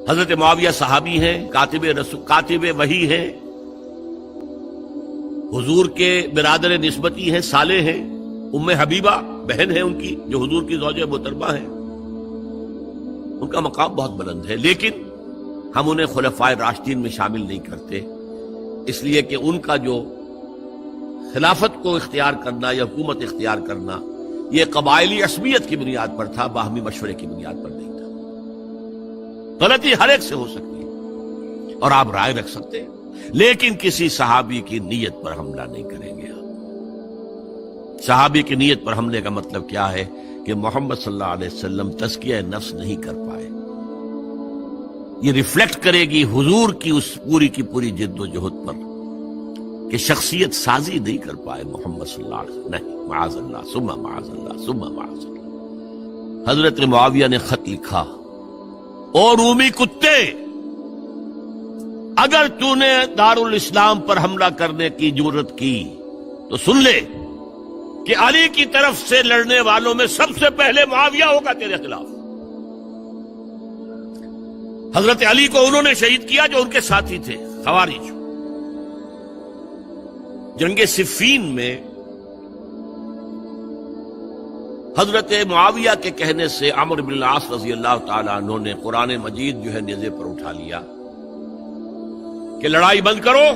حضرت معاویہ صحابی ہیں، کاتب وحی ہیں، حضور کے برادر نسبتی ہیں، صالح ہیں، ام حبیبہ بہن ہے ان کی جو حضور کی زوجہ محترمہ ہیں، ان کا مقام بہت بلند ہے، لیکن ہم انہیں خلفائے راشدین میں شامل نہیں کرتے، اس لیے کہ ان کا جو خلافت کو اختیار کرنا یا حکومت اختیار کرنا یہ قبائلی عصبیت کی بنیاد پر تھا، باہمی مشورے کی بنیاد پر نہیں تھا۔ غلطی ہر ایک سے ہو سکتی ہے اور آپ رائے رکھ سکتے ہیں، لیکن کسی صحابی کی نیت پر حملہ نہیں کریں گے۔ صحابی کی نیت پر حملے کا مطلب کیا ہے کہ محمد صلی اللہ علیہ وسلم تزکیہ نفس نہیں کر پائے، یہ ریفلیکٹ کرے گی حضور کی اس پوری کی پوری جد و جہد پر کہ شخصیت سازی نہیں کر پائے محمد صلی اللہ علیہ وسلم، نہیں، معاذ اللہ ثم معاذ اللہ ثم معاذ اللہ۔ حضرت معاویہ نے خط لکھا، او رومی کتے، اگر تو نے دارالاسلام پر حملہ کرنے کی جرت کی تو سن لے کہ علی کی طرف سے لڑنے والوں میں سب سے پہلے معاویہ ہوگا تیرے خلاف۔ حضرت علی کو انہوں نے شہید کیا جو ان کے ساتھی تھے خوارج۔ جنگ صفین میں حضرت معاویہ کے کہنے سے عمرو بن العاص رضی اللہ تعالیٰ عنہ نے قرآن مجید جو ہے نیزے پر اٹھا لیا کہ لڑائی بند کرو،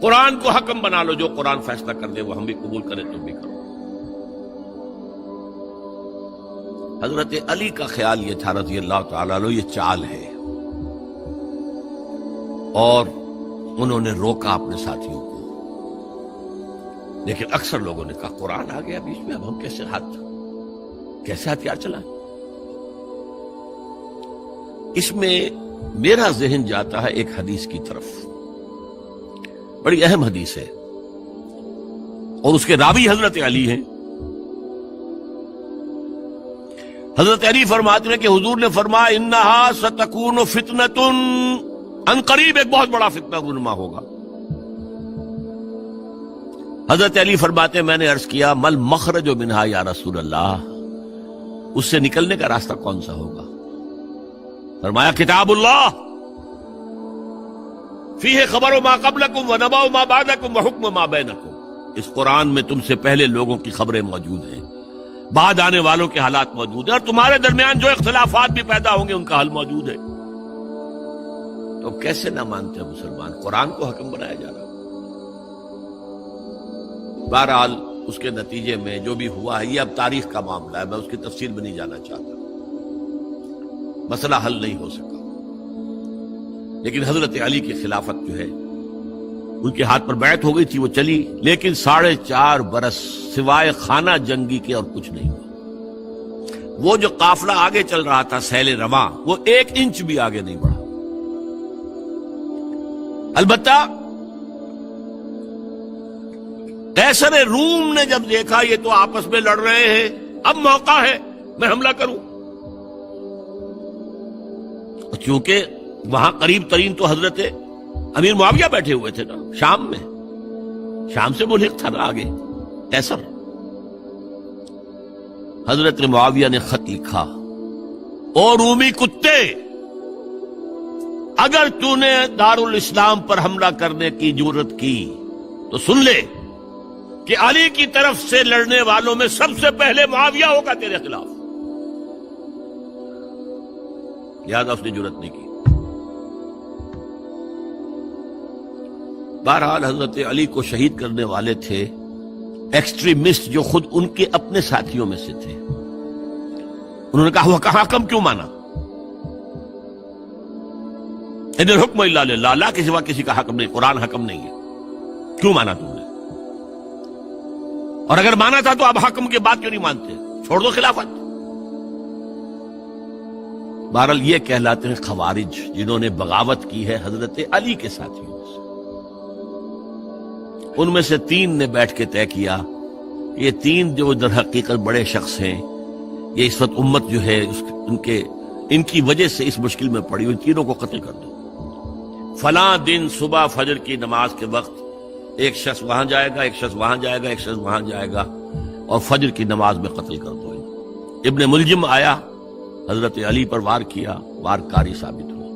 قرآن کو حکم بنا لو، جو قرآن فیصلہ کر دے وہ ہم بھی قبول کریں، تم بھی کرو۔ حضرت علی کا خیال یہ تھا رضی اللہ تعالیٰ عنہ یہ چال ہے، اور انہوں نے روکا اپنے ساتھیوں کو، لیکن اکثر لوگوں نے کہا قرآن آ گیا بیچ میں، اب ہم کیسے ہتھیار چلائیں؟ اس میں میرا ذہن جاتا ہے ایک حدیث کی طرف، بڑی اہم حدیث ہے، اور اس کے راوی حضرت علی ہیں۔ حضرت علی فرماتے ہیں کہ حضور نے فرمایا انہا ستکون فتنۃ، ان قریب ایک بہت بڑا فتنہ رونما ہوگا۔ حضرت علی فرماتے ہیں میں نے عرض کیا مل مخرج منہا یا رسول اللہ، اس سے نکلنے کا راستہ کون سا ہوگا؟ فرمایا کتاب اللہ فیہ خبر ما قبلکم و نبأ ما بعدکم و حکم ما بینکم، اس قرآن میں تم سے پہلے لوگوں کی خبریں موجود ہیں، بعد آنے والوں کے حالات موجود ہیں، اور تمہارے درمیان جو اختلافات بھی پیدا ہوں گے ان کا حل موجود ہے۔ تو کیسے نہ مانتے ہیں مسلمان؟ قرآن کو حکم بنایا جا رہا۔ بہرحال اس کے نتیجے میں جو بھی ہوا ہے یہ اب تاریخ کا معاملہ ہے، میں اس کی تفصیل میں نہیں جانا چاہتا، مسئلہ حل نہیں ہو سکا، لیکن حضرت علی کی خلافت جو ہے ان کے ہاتھ پر بیعت ہو گئی تھی، وہ چلی، لیکن 4.5 برس سوائے خانہ جنگی کے اور کچھ نہیں ہوا۔ وہ جو قافلہ آگے چل رہا تھا سیل رواں، وہ 1 انچ بھی آگے نہیں بڑھا۔ البتہ قیصر روم نے جب دیکھا یہ تو آپس میں لڑ رہے ہیں، اب موقع ہے میں حملہ کروں، کیونکہ وہاں قریب ترین تو حضرت امیر معاویہ بیٹھے ہوئے تھے نا، شام میں، شام سے ملحق تھا نا آگے قیصر۔ حضرت معاویہ نے خط لکھا، او رومی کتے، اگر تو نے دارالاسلام پر حملہ کرنے کی جرت کی تو سن لے کہ علی کی طرف سے لڑنے والوں میں سب سے پہلے معاویہ ہوگا تیرے خلاف۔ لہذا اس نے جرت نہیں کی۔ بہرحال حضرت علی کو شہید کرنے والے تھے ایکسٹریمسٹ جو خود ان کے اپنے ساتھیوں میں سے تھے۔ انہوں نے کہا وہ کہاں حکم کیوں مانا؟ ان الحکم الا للہ، اللہ کے سوا کسی کا حکم نہیں، قرآن حکم نہیں ہے، کیوں مانا تم نے؟ اور اگر مانا تھا تو اب حکم کے بعد کیوں نہیں مانتے؟ چھوڑ دو خلافت۔ بہرحال یہ کہلاتے ہیں خوارج، جنہوں نے بغاوت کی ہے حضرت علی کے ساتھیوں سے۔ ان میں سے 3 نے بیٹھ کے طے کیا، یہ 3 جو در حقیقت بڑے شخص ہیں، یہ اس وقت امت جو ہے ان کی وجہ سے اس مشکل میں پڑی، ان تینوں کو قتل کر دو۔ فلاں دن صبح فجر کی نماز کے وقت ایک شخص وہاں جائے گا، ایک شخص وہاں جائے گا، ایک شخص وہاں جائے گا، اور فجر کی نماز میں قتل کر دو۔ ابن ملجم آیا حضرت علی پر وار کیا، وار کاری ثابت ہوا۔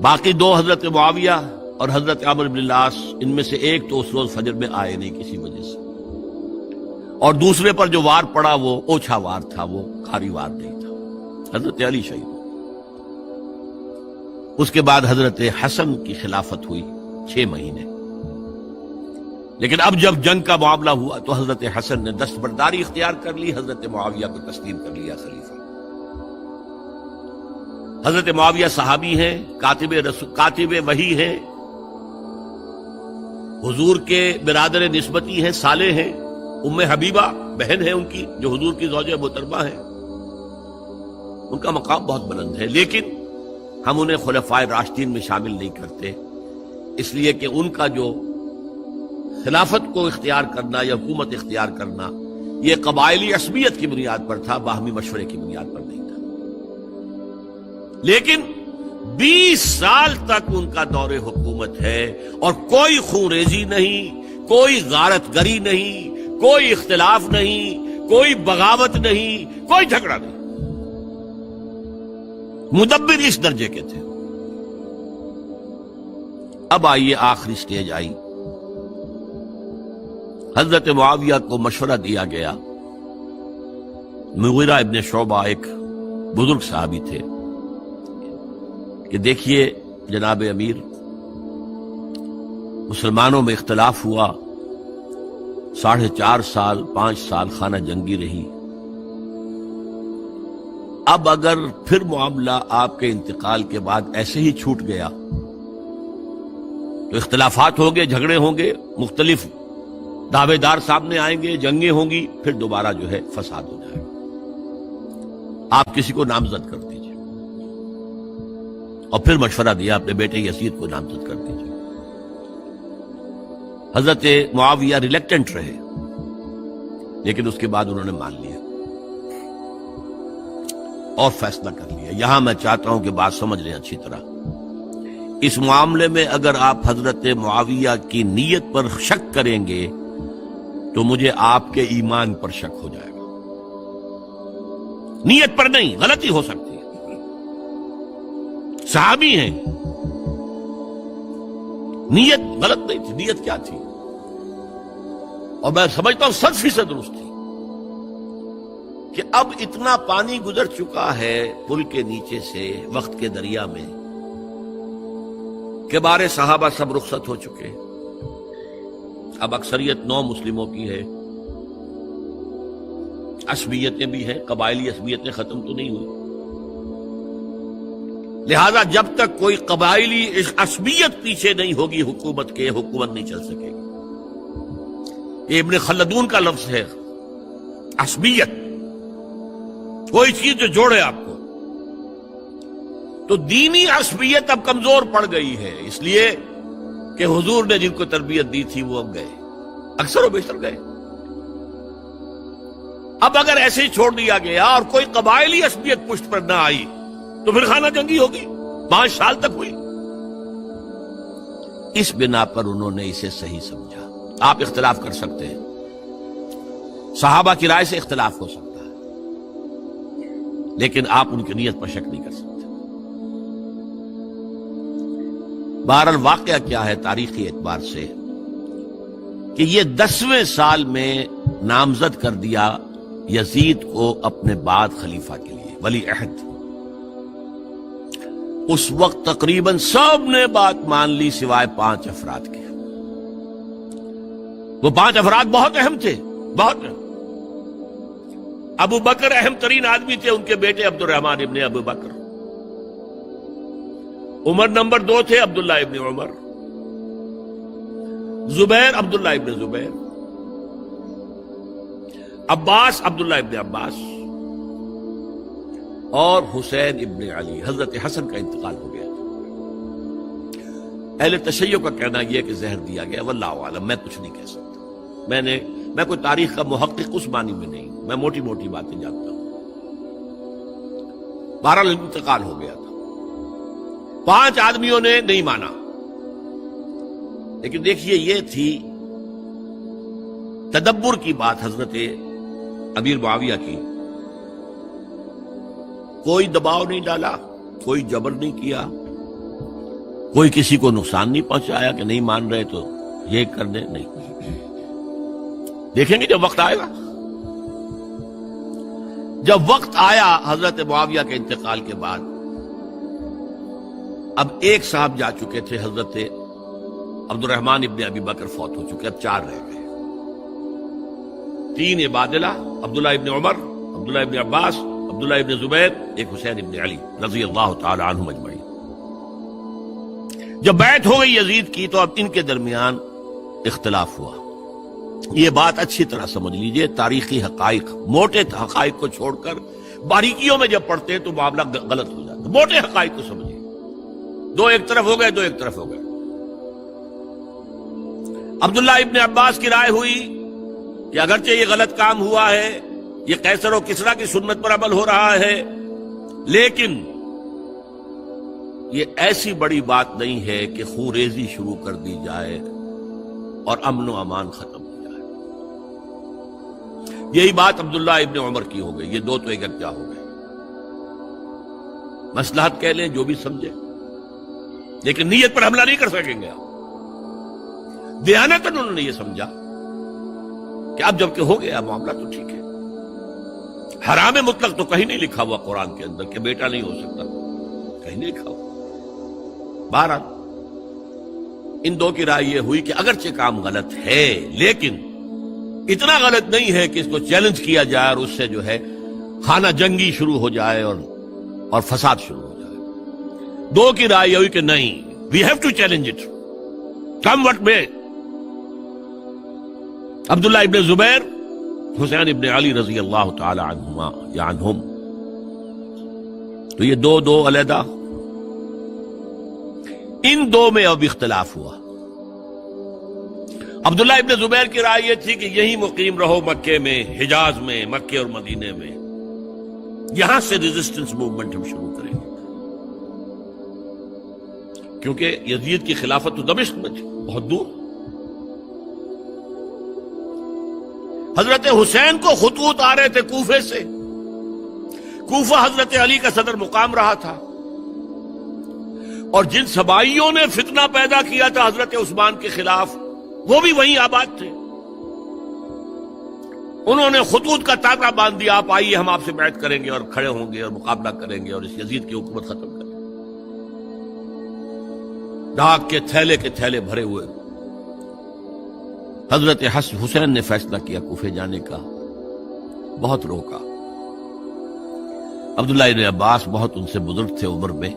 باقی دو حضرت معاویہ اور حضرت عمرو بن العاص، ان میں سے ایک تو اس روز فجر میں آئے نہیں کسی وجہ سے، اور دوسرے پر جو وار پڑا وہ اوچھا وار تھا، وہ کاری وار نہیں تھا۔ حضرت علی شہید ہوئے۔ اس کے بعد حضرت حسن کی خلافت ہوئی 6 مہینے، لیکن اب جب جنگ کا معاملہ ہوا تو حضرت حسن نے دستبرداری اختیار کر لی، حضرت معاویہ کو تسلیم کر لیا خلیفہ۔ حضرت معاویہ صحابی ہیں، کاتب وحی ہیں، حضور کے برادر نسبتی ہیں، صالح ہیں، ام حبیبہ بہن ہے ان کی جو حضور کی زوجہ محترمہ ہے، ان کا مقام بہت بلند ہے، لیکن ہم انہیں خلفائے راشدین میں شامل نہیں کرتے، اس لیے کہ ان کا جو خلافت کو اختیار کرنا یا حکومت اختیار کرنا یہ قبائلی عصبیت کی بنیاد پر تھا، باہمی مشورے کی بنیاد پر نہیں تھا۔ لیکن 20 سال تک ان کا دور حکومت ہے اور کوئی خون ریزی نہیں، کوئی غارت گری نہیں، کوئی اختلاف نہیں، کوئی بغاوت نہیں، کوئی جھگڑا نہیں۔ مدبر اس درجے کے تھے۔ اب آئیے آخری سٹیج آئی، حضرت معاویہ کو مشورہ دیا گیا، مغیرہ ابن شعبہ ایک بزرگ صحابی تھے، کہ دیکھیے جناب امیر، مسلمانوں میں اختلاف ہوا، 4.5 سال 5 سال خانہ جنگی رہی، اب اگر پھر معاملہ آپ کے انتقال کے بعد ایسے ہی چھوٹ گیا تو اختلافات ہوں گے، جھگڑے ہوں گے، مختلف دعوے دار سامنے آئیں گے، جنگیں ہوں گی، پھر دوبارہ جو ہے فساد ہو جائے گا۔ آپ کسی کو نامزد کر دیجیے، اور پھر مشورہ دیا اپنے بیٹے یزید کو نامزد کر دیجیے۔ حضرت معاویہ ریلیکٹنٹ رہے، لیکن اس کے بعد انہوں نے مان لیا اور فیصلہ کر لیا۔ یہاں میں چاہتا ہوں کہ بات سمجھ لیں اچھی طرح، اس معاملے میں اگر آپ حضرت معاویہ کی نیت پر شک کریں گے تو مجھے آپ کے ایمان پر شک ہو جائے گا۔ نیت پر نہیں، غلطی ہو سکتی ہے، صحابی ہیں، نیت غلط نہیں تھی، نیت کیا تھی؟ اور میں سمجھتا ہوں 100% درست تھی، کہ اب اتنا پانی گزر چکا ہے پل کے نیچے سے وقت کے دریا میں کہ بارے صحابہ سب رخصت ہو چکے، اب اکثریت 9 مسلموں کی ہے، عصبیتیں بھی ہیں، قبائلی عصبیتیں ختم تو نہیں ہوئی، لہذا جب تک کوئی قبائلی عصبیت پیچھے نہیں ہوگی حکومت کے، حکومت نہیں چل سکے گی۔ یہ ابن خلدون کا لفظ ہے، عصبیت، کوئی چیز جو جوڑے آپ کو۔ تو دینی عصبیت اب کمزور پڑ گئی ہے، اس لیے کہ حضور نے جن کو تربیت دی تھی وہ اب گئے، اکثر و بیشتر گئے۔ اب اگر ایسے ہی چھوڑ دیا گیا اور کوئی قبائلی عصبیت پشت پر نہ آئی تو پھر خانہ جنگی ہوگی، 5 سال تک ہوئی۔ اس بنا پر انہوں نے اسے صحیح سمجھا۔ آپ اختلاف کر سکتے ہیں، صحابہ کی رائے سے اختلاف ہو سکتا ہے، لیکن آپ ان کی نیت پر شک نہیں کر سکتے۔ بہرحال واقعہ کیا ہے تاریخی اعتبار سے کہ یہ 10ویں سال میں نامزد کر دیا یزید کو اپنے بعد خلیفہ کے لیے، ولی عہد۔ اس وقت تقریباً سب نے بات مان لی سوائے 5 افراد کے۔ وہ 5 افراد بہت اہم تھے، بہت اہم۔ ابو بکر اہم ترین آدمی تھے، ان کے بیٹے عبد الرحمن ابن ابو بکر۔ عمر نمبر 2 تھے، عبداللہ ابن عمر۔ زبیر عبداللہ ابن زبیر۔ عباس عبداللہ ابن عباس، اور حسین ابن علی۔ حضرت حسن کا انتقال ہو گیا تھا۔ اہل تشیع کا کہنا یہ کہ زہر دیا گیا، واللہ اعلم، میں کچھ نہیں کہہ سکتا۔ میں کوئی تاریخ کا محقق اس معنی میں نہیں، میں موٹی موٹی باتیں جانتا ہوں۔ بہرحال انتقال ہو گیا تھا، 5 آدمیوں نے نہیں مانا، لیکن دیکھیے یہ تھی تدبر کی بات حضرت امیر معاویہ کی کوئی دباؤ نہیں ڈالا، کوئی جبر نہیں کیا، کوئی کسی کو نقصان نہیں پہنچایا کہ نہیں مان رہے تو یہ کر دیں، نہیں۔ دیکھیں گے جب وقت آئے گا۔ جب وقت آیا حضرت معاویہ کے انتقال کے بعد، اب ایک صاحب جا چکے تھے، حضرت عبد الرحمن ابن ابی بکر فوت ہو چکے، اب 4 رہ گئے، 3 عبادلہ، عبداللہ ابن عمر، عبداللہ ابن عباس، عبداللہ ابن زبیر، ایک حسین ابن علی رضی اللہ تعالی عنہم اجمعین۔ جب بیعت ہو گئی یزید کی تو اب ان کے درمیان اختلاف ہوا۔ یہ بات اچھی طرح سمجھ لیجئے، تاریخی حقائق، موٹے حقائق کو چھوڑ کر باریکیوں میں جب پڑھتے ہیں تو معاملہ غلط ہو جاتا ہے۔ موٹے حقائق کو سمجھیے، 2 ایک طرف ہو گئے، 2 ایک طرف ہو گئے۔ عبداللہ ابن عباس کی رائے ہوئی کہ اگرچہ یہ غلط کام ہوا ہے، یہ قیصر و کسریٰ کی سنت پر عمل ہو رہا ہے، لیکن یہ ایسی بڑی بات نہیں ہے کہ خون ریزی شروع کر دی جائے اور امن و امان ختم ہو جائے۔ یہی بات عبداللہ ابن عمر کی ہو گئی، یہ 2 تو یکجا ہو گئے۔ مصلحت کہہ لیں جو بھی سمجھے، لیکن نیت پر حملہ نہیں کر سکیں گے۔ دیانتاً انہوں نے یہ سمجھا کہ اب جب کہ ہو گیا معاملہ تو ٹھیک ہے۔ حرام مطلق تو کہیں نہیں لکھا ہوا قرآن کے اندر کہ بیٹا نہیں ہو سکتا، کہیں نہیں لکھا ہوا۔ بہرحال ان 2 کی رائے یہ ہوئی کہ اگرچہ کام غلط ہے لیکن اتنا غلط نہیں ہے کہ اس کو چیلنج کیا جائے اور اس سے جو ہے خانہ جنگی شروع ہو جائے اور فساد شروع ہو جائے۔ 2 کی رائے یہ ہوئی کہ نہیں، we have to challenge it come what may. Abdullah ابن زبیر، حسین ابن علی رضی اللہ تعالی عنہما یا عنہم، تو یہ 2 علیحدہ۔ ان 2 میں اب اختلاف ہوا۔ عبداللہ ابن زبیر کی رائے یہ تھی کہ یہی مقیم رہو مکے میں، حجاز میں، مکے اور مدینے میں، یہاں سے ریزسٹنس موومنٹ ہم شروع کریں گے، کیونکہ یزید کی خلافت تو دمشق میں تھی، بہت دور۔ حضرت حسین کو خطوط آ رہے تھے کوفے سے، کوفہ حضرت علی کا صدر مقام رہا تھا، اور جن سبائیوں نے فتنہ پیدا کیا تھا حضرت عثمان کے خلاف وہ بھی وہیں آباد تھے۔ انہوں نے خطوط کا تاطا باندھ دیا، آپ آئیے ہم آپ سے بیعت کریں گے اور کھڑے ہوں گے اور مقابلہ کریں گے اور اس یزید کی حکومت ختم کریں گے۔ ڈاک کے تھیلے بھرے ہوئے۔ حضرت حسین نے فیصلہ کیا کوفے جانے کا، بہت روکا۔ عبداللہ ابن عباس بہت ان سے بزرگ تھے عمر میں،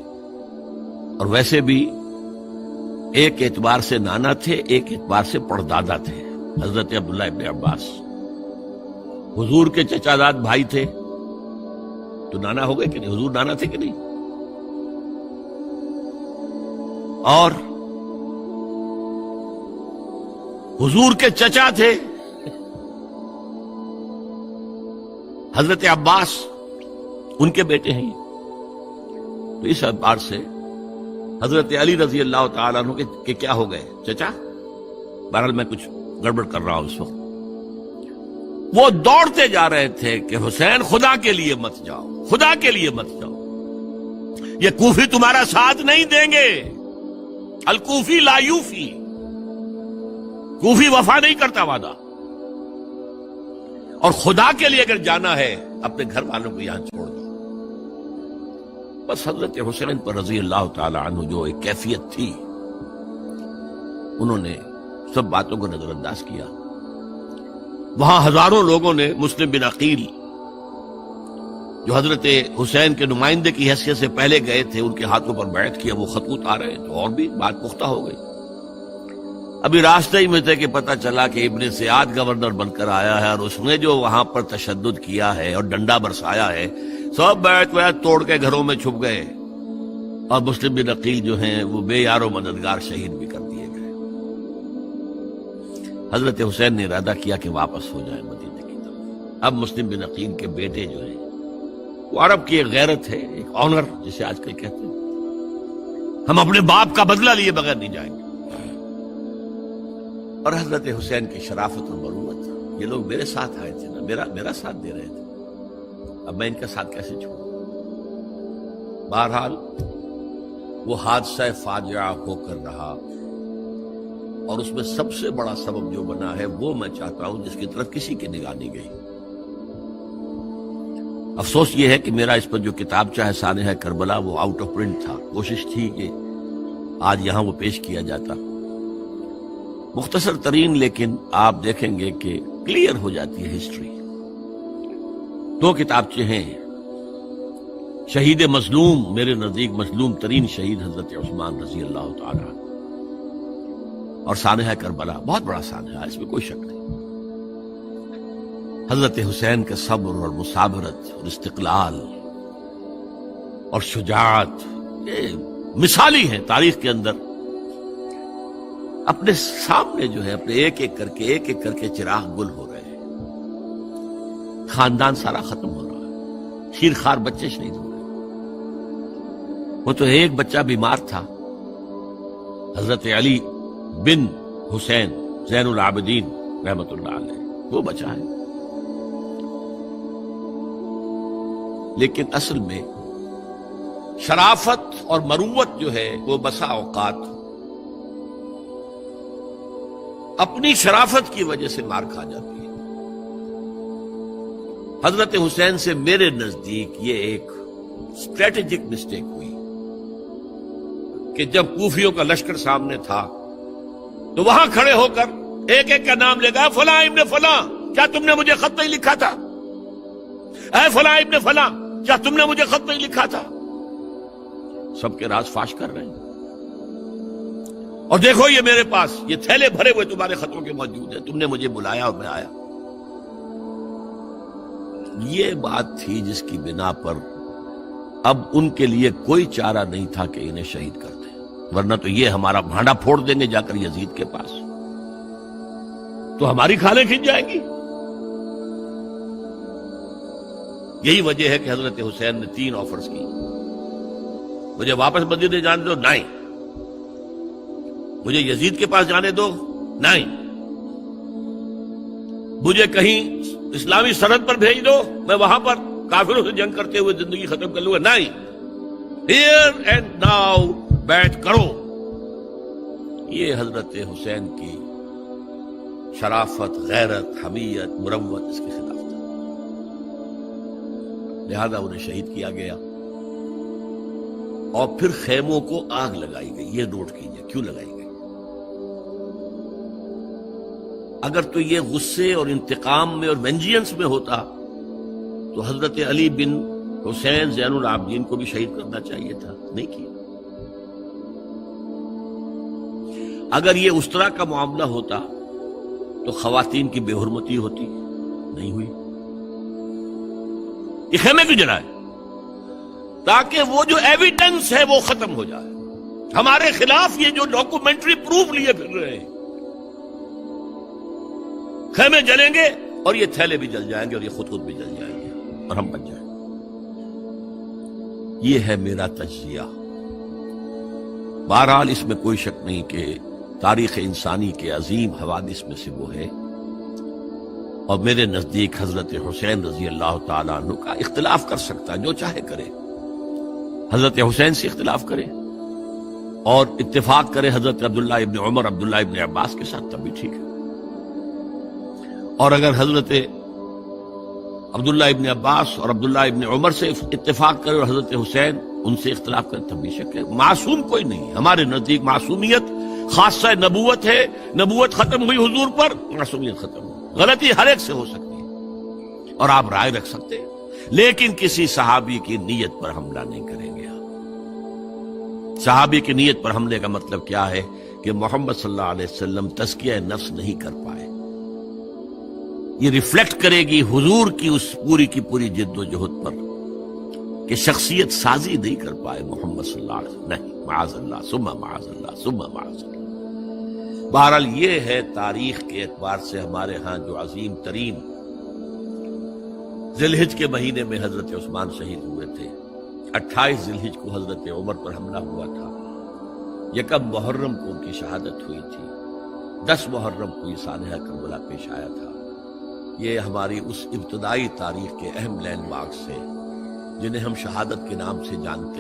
اور ویسے بھی ایک اعتبار سے نانا تھے، ایک اعتبار سے پردادا تھے۔ حضرت عبداللہ ابن عباس حضور کے چچا زاد بھائی تھے تو نانا ہو گئے کہ نہیں؟ حضور نانا تھے کہ نہیں؟ اور حضور کے چچا تھے حضرت عباس، ان کے بیٹے ہیں یہ۔ تو اس اعتبار سے حضرت علی رضی اللہ تعالیٰ عنہ کے کیا ہو گئے؟ چچا۔ بہرحال میں کچھ گڑبڑ کر رہا ہوں اس وقت۔ وہ دوڑتے جا رہے تھے کہ حسین خدا کے لیے مت جاؤ، خدا کے لیے مت جاؤ، یہ کوفی تمہارا ساتھ نہیں دیں گے، الکوفی لا یوفی، کوفی وفا نہیں کرتا وعدہ، اور خدا کے لیے اگر جانا ہے اپنے گھر والوں کو یہاں چھوڑ دو۔ بس حضرت حسین پر رضی اللہ تعالی عنہ جو ایک کیفیت تھی، انہوں نے سب باتوں کو نظر انداز کیا۔ وہاں ہزاروں لوگوں نے مسلم بن عقیل جو حضرت حسین کے نمائندے کی حیثیت سے پہلے گئے تھے، ان کے ہاتھوں پر بیعت کیا، وہ خطوط آ رہے تو اور بھی بات پختہ ہو گئی۔ ابھی راستے ہی میں تھے کہ پتہ چلا کہ ابن سیاد گورنر بن کر آیا ہے، اور اس نے جو وہاں پر تشدد کیا ہے اور ڈنڈا برسایا ہے، سب بیعت توڑ کے گھروں میں چھپ گئے، اور مسلم بن عقیل جو ہیں وہ بے یار و مددگار شہید بھی کر دیے گئے۔ حضرت حسین نے ارادہ کیا کہ واپس ہو جائے مدینے کی طرف۔ اب مسلم بن عقیل کے بیٹے جو ہیں، وہ عرب کی ایک غیرت ہے، ایک آنر جسے آج کل کہتے ہیں، ہم اپنے باپ کا بدلہ لیے بغیر نہیں جائیں گے۔ اور حضرت حسین کی شرافت اور مروت، یہ لوگ میرے ساتھ آئے تھے نا، میرا ساتھ دے رہے تھے، اب میں ان کا ساتھ کیسے چھوڑوں؟ بہرحال وہ حادثہ فاجعہ ہو کر رہا، اور اس میں سب سے بڑا سبب جو بنا ہے وہ میں چاہتا ہوں جس کی طرف کسی کی نگاہ نہیں گئی۔ افسوس یہ ہے کہ میرا اس پر جو کتابچہ ہے سانحہ کربلا وہ آؤٹ آف پرنٹ تھا، کوشش تھی کہ آج یہاں وہ پیش کیا جاتا، مختصر ترین، لیکن آپ دیکھیں گے کہ کلیئر ہو جاتی ہے ہسٹری۔ دو کتابچے ہیں، شہید مظلوم، میرے نزدیک مظلوم ترین شہید حضرت عثمان رضی اللہ تعالی عنہ، اور سانحہ کربلا، بہت بڑا سانحہ، اس میں کوئی شک نہیں۔ حضرت حسین کے صبر اور مثابرت اور استقلال اور شجاعت یہ مثالی ہیں تاریخ کے اندر۔ اپنے سامنے جو ہے اپنے ایک ایک کر کے چراغ گل ہو رہے ہیں، خاندان سارا ختم ہو رہا ہے، خیر خار بچے شہید ہو رہے ہیں۔ وہ تو ایک بچہ بیمار تھا، حضرت علی بن حسین زین العابدین رحمت اللہ علیہ، وہ بچا ہے۔ لیکن اصل میں شرافت اور مروت جو ہے وہ بسا اوقات اپنی شرافت کی وجہ سے مار کھا جاتی ہے۔ حضرت حسین سے میرے نزدیک یہ ایک اسٹریٹجک مسٹیک ہوئی کہ جب کوفیوں کا لشکر سامنے تھا تو وہاں کھڑے ہو کر ایک ایک کا نام لے گا، فلاں ابن فلاں کیا تم نے مجھے خط نہیں لکھا تھا؟ اے فلاں ابن فلاں کیا تم نے مجھے خط نہیں لکھا تھا؟ سب کے راز فاش کر رہے ہیں، اور دیکھو یہ میرے پاس یہ تھیلے بھرے ہوئے تمہارے خطوں کے موجود ہیں، تم نے مجھے بلایا اور میں آیا۔ یہ بات تھی جس کی بنا پر اب ان کے لیے کوئی چارہ نہیں تھا کہ انہیں شہید کر دیں، ورنہ تو یہ ہمارا بھانڈا پھوڑ دیں گے جا کر یزید کے پاس، تو ہماری کھالیں کھنچ جائیں گی۔ یہی وجہ ہے کہ حضرت حسین نے 3 آفرز کی، مجھے واپس مدینے جانے دو، نہیں، مجھے یزید کے پاس جانے دو، نہیں، مجھے کہیں اسلامی سرحد پر بھیج دو، میں وہاں پر کافروں سے جنگ کرتے ہوئے زندگی ختم کر لوں گا، نہیں، ہیئر اینڈ ناؤ بیٹھ کرو۔ یہ حضرت حسین کی شرافت، غیرت، حمیت، مروت اس کے خلاف تھا، لہذا انہیں شہید کیا گیا، اور پھر خیموں کو آگ لگائی گئی۔ یہ نوٹ کیجئے کیوں لگائی گئی۔ اگر تو یہ غصے اور انتقام میں اور وینجینس میں ہوتا تو حضرت علی بن حسین زین العابدین کو بھی شہید کرنا چاہیے تھا، نہیں کیا۔ اگر یہ اس طرح کا معاملہ ہوتا تو خواتین کی بے حرمتی ہوتی، نہیں ہوئی۔ یہ خیمے کیوں جلائے؟ تاکہ وہ جو ایویڈنس ہے وہ ختم ہو جائے، ہمارے خلاف یہ جو ڈاکومنٹری پروف لیے پھر رہے ہیں، خیمے جلیں گے اور یہ تھیلے بھی جل جائیں گے اور یہ خود بھی جل جائیں گے اور ہم بچ جائیں گے۔ یہ ہے میرا تجزیہ۔ بہرحال اس میں کوئی شک نہیں کہ تاریخ انسانی کے عظیم حوادث میں سے وہ ہے، اور میرے نزدیک حضرت حسین رضی اللہ تعالیٰ عنہ کا اختلاف کر سکتا ہے، جو چاہے کرے، حضرت حسین سے اختلاف کرے اور اتفاق کرے حضرت عبداللہ ابن عمر، عبداللہ ابن عباس کے ساتھ، تب بھی ٹھیک ہے، اور اگر حضرت عبداللہ ابن عباس اور عبداللہ ابن عمر سے اتفاق کرے اور حضرت حسین ان سے اختلاف کرے، تب بھی شک ہے۔ معصوم کوئی نہیں ہے ہمارے نزدیک، معصومیت خاصہ نبوت ہے، نبوت ختم ہوئی حضور پر، معصومیت ختم ہوئی۔ غلطی ہر ایک سے ہو سکتی ہے اور آپ رائے رکھ سکتے ہیں، لیکن کسی صحابی کی نیت پر حملہ نہیں کریں گے۔ صحابی کی نیت پر حملے کا مطلب کیا ہے کہ محمد صلی اللہ علیہ وسلم تزکیہ نفس نہیں کر پائے، یہ ریفلیکٹ کرے گی حضور کی اس پوری کی پوری جد و جہد پر کہ شخصیت سازی نہیں کر پائے محمد صلی اللہ علیہ وسلم، نہیں، معاذ اللہ ثم معاذ اللہ ثم معاذ اللہ۔ بہرحال یہ ہے تاریخ کے اعتبار سے ہمارے ہاں جو عظیم ترین ذی الحج کے مہینے میں حضرت عثمان شہید ہوئے تھے۔ 28 ذی الحج کو حضرت عمر پر حملہ ہوا تھا، 1 محرم کو ان کی شہادت ہوئی تھی، 10 محرم کو یہ سانحہ کربلا پیش آیا تھا۔ یہ ہماری اس ابتدائی تاریخ کے اہم لینڈ مارکس ہیں جنہیں ہم شہادت کے نام سے جانتے ہیں۔